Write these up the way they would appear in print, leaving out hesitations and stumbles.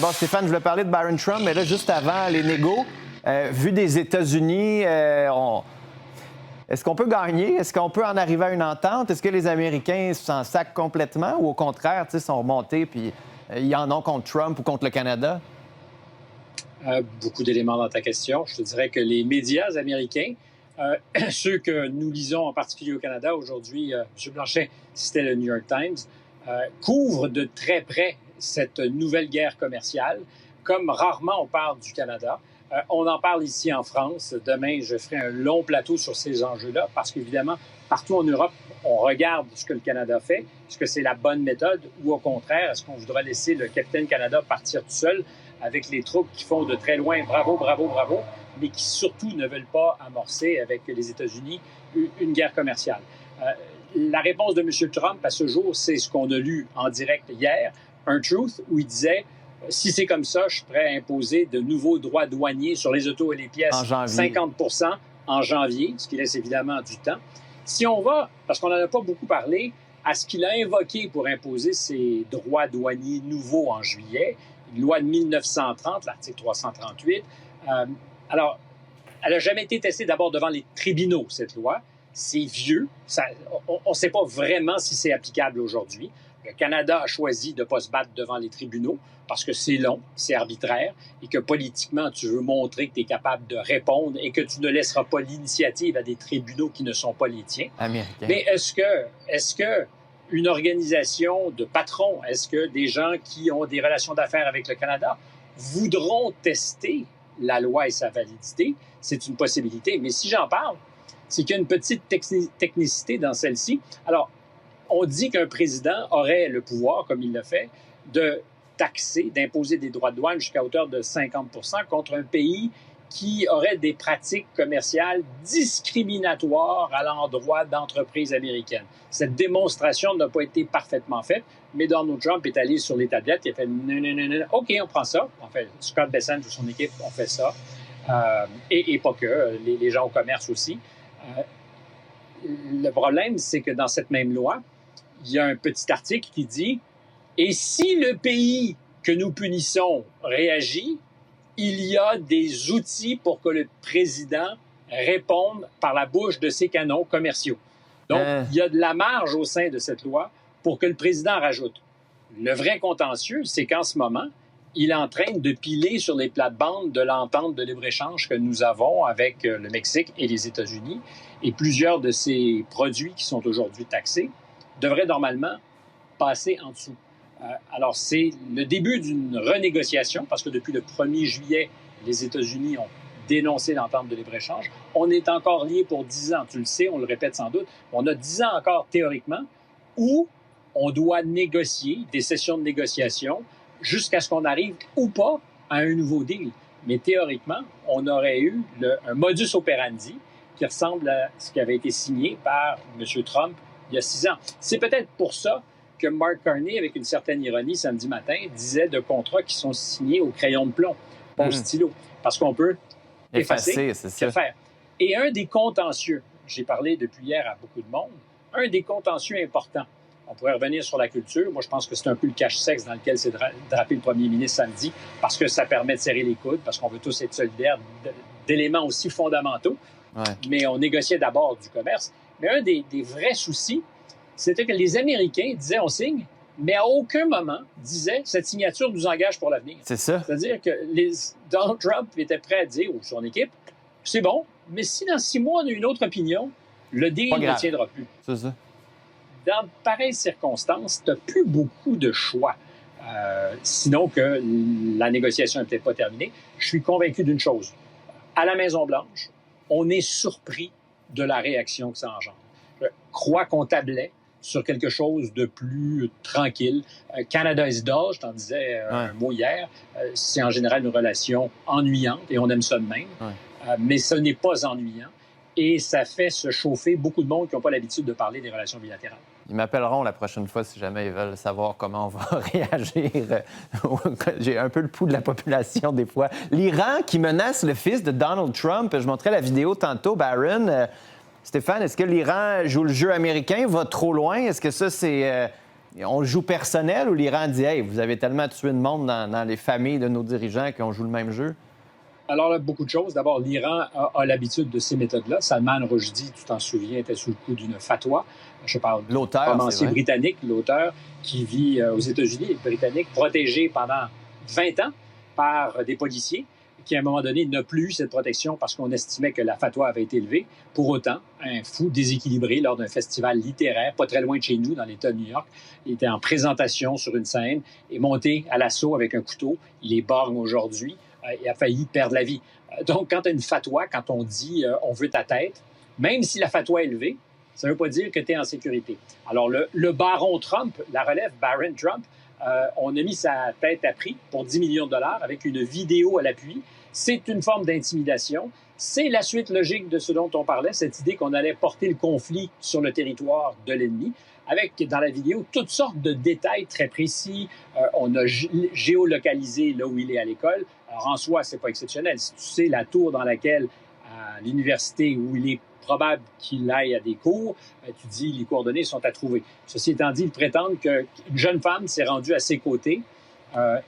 Bon, Stéphane, je voulais parler de Byron Trump, mais là, juste avant les négos, vu des États-Unis, est-ce qu'on peut gagner? Est-ce qu'on peut en arriver à une entente? Est-ce que les Américains s'en sacent complètement ou au contraire, sont remontés puis ils en ont contre Trump ou contre le Canada? Beaucoup d'éléments dans ta question. Je te dirais que les médias américains, ceux que nous lisons en particulier au Canada aujourd'hui, M. Blanchet citait le New York Times, couvrent de très près cette nouvelle guerre commerciale, comme rarement on parle du Canada. On en parle ici en France. Demain, je ferai un long plateau sur ces enjeux-là parce qu'évidemment, partout en Europe, on regarde ce que le Canada fait. Est-ce que c'est la bonne méthode ou au contraire, est-ce qu'on voudra laisser le capitaine Canada partir tout seul avec les troupes qui font de très loin bravo, bravo, bravo, mais qui surtout ne veulent pas amorcer avec les États-Unis une guerre commerciale? La réponse de M. Trump à ce jour, c'est ce qu'on a lu en direct hier, un Truth, où il disait « Si c'est comme ça, je suis prêt à imposer de nouveaux droits douaniers sur les autos et les pièces, 50 % en janvier », ce qui laisse évidemment du temps. Si on va, parce qu'on n'en a pas beaucoup parlé, à ce qu'il a invoqué pour imposer ces droits douaniers nouveaux en juillet, une loi de 1930, l'article 338. Alors, elle n'a jamais été testée d'abord devant les tribunaux, cette loi. C'est vieux. On ne sait pas vraiment si c'est applicable aujourd'hui. Le Canada a choisi de ne pas se battre devant les tribunaux parce que c'est long, c'est arbitraire et que politiquement, tu veux montrer que tu es capable de répondre et que tu ne laisseras pas l'initiative à des tribunaux qui ne sont pas les tiens. Américain. Mais est-ce que une organisation de patrons, est-ce que des gens qui ont des relations d'affaires avec le Canada voudront tester la loi et sa validité? C'est une possibilité. Mais si j'en parle, c'est qu'il y a une petite technicité dans celle-ci. Alors, on dit qu'un président aurait le pouvoir, comme il l'a fait, de taxer, d'imposer des droits de douane jusqu'à hauteur de 50 % contre un pays qui aurait des pratiques commerciales discriminatoires à l'endroit d'entreprises américaines. Cette démonstration n'a pas été parfaitement faite, mais Donald Trump est allé sur les tablettes, il a fait « non, OK, on prend ça ». En fait, Scott Bessent et son équipe ont fait ça, et pas que, les gens au commerce aussi. Le problème, c'est que dans cette même loi, il y a un petit article qui dit « Et si le pays que nous punissons réagit, il y a des outils pour que le président réponde par la bouche de ses canons commerciaux. » Donc, il y a de la marge au sein de cette loi pour que le président rajoute. Le vrai contentieux, c'est qu'en ce moment, il est en train de piler sur les plates-bandes de l'entente de libre-échange que nous avons avec le Mexique et les États-Unis. Et plusieurs de ces produits qui sont aujourd'hui taxés devraient normalement passer en dessous. Alors, c'est le début d'une renégociation, parce que depuis le 1er juillet, les États-Unis ont dénoncé l'entente de libre-échange. On est encore lié pour 10 ans, tu le sais, on le répète sans doute. On a 10 ans encore théoriquement où on doit négocier, des sessions de négociation, jusqu'à ce qu'on arrive ou pas à un nouveau deal. Mais théoriquement, on aurait eu un modus operandi qui ressemble à ce qui avait été signé par M. Trump il y a 6 ans. C'est peut-être pour ça que Mark Carney, avec une certaine ironie, samedi matin, disait de contrats qui sont signés au crayon de plomb, pas au stylo, parce qu'on peut effacer, c'est faire. Et un des contentieux, j'ai parlé depuis hier à beaucoup de monde, un des contentieux importants, on pourrait revenir sur la culture. Moi, je pense que c'est un peu le cache-sexe dans lequel s'est drapé le premier ministre samedi, parce que ça permet de serrer les coudes, parce qu'on veut tous être solidaires d'éléments aussi fondamentaux. Ouais. Mais on négociait d'abord du commerce. Mais un des vrais soucis, c'était que les Américains disaient on signe, mais à aucun moment disaient cette signature nous engage pour l'avenir. C'est ça. C'est-à-dire que Donald Trump était prêt à dire, ou son équipe, c'est bon, mais si dans 6 mois on a une autre opinion, le deal ne tiendra plus. C'est ça. Dans pareilles circonstances, tu n'as plus beaucoup de choix. Sinon que la négociation n'est peut-être pas terminée. Je suis convaincu d'une chose. À la Maison-Blanche, on est surpris de la réaction que ça engendre. Je crois qu'on tablait sur quelque chose de plus tranquille. Canada is dull, je t'en disais un mot hier. C'est en général une relation ennuyante et on aime ça de même. Mais ce n'est pas ennuyant et ça fait se chauffer beaucoup de monde qui n'ont pas l'habitude de parler des relations bilatérales. Ils m'appelleront la prochaine fois si jamais ils veulent savoir comment on va réagir. J'ai un peu le pouls de la population des fois. L'Iran qui menace le fils de Donald Trump. Je montrais la vidéo tantôt, Byron. Stéphane, est-ce que l'Iran joue le jeu américain, va trop loin? Est-ce que ça, c'est on joue personnel ou l'Iran dit « Hey, vous avez tellement tué de monde dans les familles de nos dirigeants qu'on joue le même jeu ». Alors là, beaucoup de choses. D'abord, l'Iran a l'habitude de ces méthodes-là. Salman Rushdie, tu t'en souviens, était sous le coup d'une fatwa. Je parle de romancier britannique, l'auteur, qui vit aux États-Unis, britannique, protégé pendant 20 ans par des policiers, qui, à un moment donné, n'a plus eu cette protection parce qu'on estimait que la fatwa avait été élevée. Pour autant, un fou déséquilibré lors d'un festival littéraire, pas très loin de chez nous, dans l'État de New York, il était en présentation sur une scène, est monté à l'assaut avec un couteau. Il est borgne aujourd'hui. Il a failli perdre la vie. Donc, quand tu as une fatwa, quand on dit on veut ta tête, même si la fatwa est élevée, ça ne veut pas dire que tu es en sécurité. Alors, le baron Trump, la relève Baron Trump, on a mis sa tête à prix pour 10 millions de dollars avec une vidéo à l'appui. C'est une forme d'intimidation. C'est la suite logique de ce dont on parlait, cette idée qu'on allait porter le conflit sur le territoire de l'ennemi, avec, dans la vidéo, toutes sortes de détails très précis. On a géolocalisé là où il est à l'école. Alors, en soi, c'est pas exceptionnel. Si tu sais la tour dans laquelle, à l'université où il est probable qu'il aille à des cours, tu dis les coordonnées sont à trouver. Ceci étant dit, ils prétendent qu'une jeune femme s'est rendue à ses côtés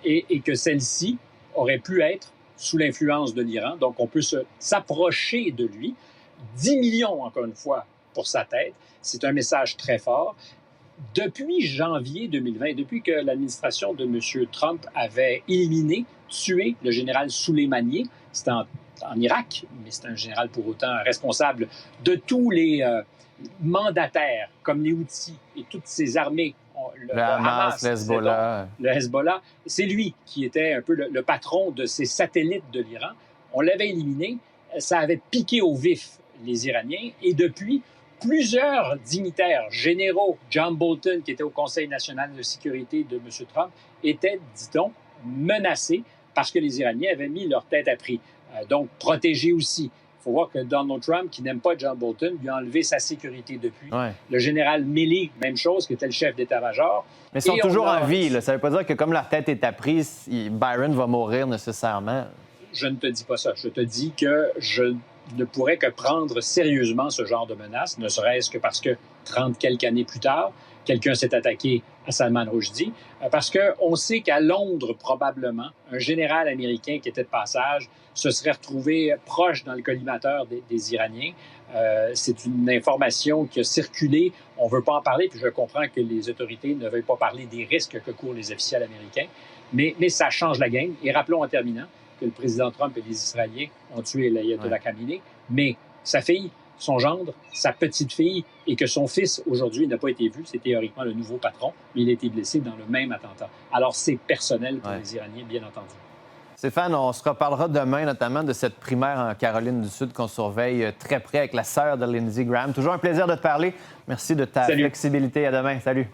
et que celle-ci aurait pu être sous l'influence de l'Iran. Donc, on peut s'approcher de lui. 10 millions, encore une fois, pour sa tête. C'est un message très fort. Depuis janvier 2020, depuis que l'administration de M. Trump avait éliminé, tué le général Soleimani, c'était en Irak, mais c'est un général pour autant responsable de tous les mandataires, comme les Houthis et toutes ces armées. Le Hamas, le Hezbollah. Le Hezbollah, c'est lui qui était un peu le patron de ces satellites de l'Iran. On l'avait éliminé, ça avait piqué au vif les Iraniens, et depuis, plusieurs dignitaires généraux, John Bolton, qui était au Conseil national de sécurité de M. Trump, étaient, dit-on, menacés parce que les Iraniens avaient mis leur tête à prix. Donc, protégés aussi. Il faut voir que Donald Trump, qui n'aime pas John Bolton, lui a enlevé sa sécurité depuis. Ouais. Le général Milley, même chose, qui était le chef d'état-major. Mais ils sont toujours en vie. Là. Ça ne veut pas dire que comme leur tête est à prix, Byron va mourir nécessairement. Je ne te dis pas ça. Je te dis que je ne pourrais que prendre sérieusement ce genre de menace, ne serait-ce que parce que 30 quelques années plus tard, quelqu'un s'est attaqué à Salman Rushdie, parce qu'on sait qu'à Londres, probablement, un général américain qui était de passage se serait retrouvé proche dans le collimateur des Iraniens. C'est une information qui a circulé. On ne veut pas en parler, puis je comprends que les autorités ne veuillent pas parler des risques que courent les officiels américains, mais ça change la game. Et rappelons en terminant que le président Trump et les Israéliens ont tué l'ayatollah Khamenei, mais sa fille, son gendre, sa petite-fille, et que son fils, aujourd'hui, n'a pas été vu. C'est théoriquement le nouveau patron, mais il a été blessé dans le même attentat. Alors, c'est personnel pour les Iraniens, bien entendu. Stéphane, on se reparlera demain, notamment de cette primaire en Caroline du Sud qu'on surveille très près avec la sœur de Lindsey Graham. Toujours un plaisir de te parler. Merci de ta flexibilité. À demain. Salut.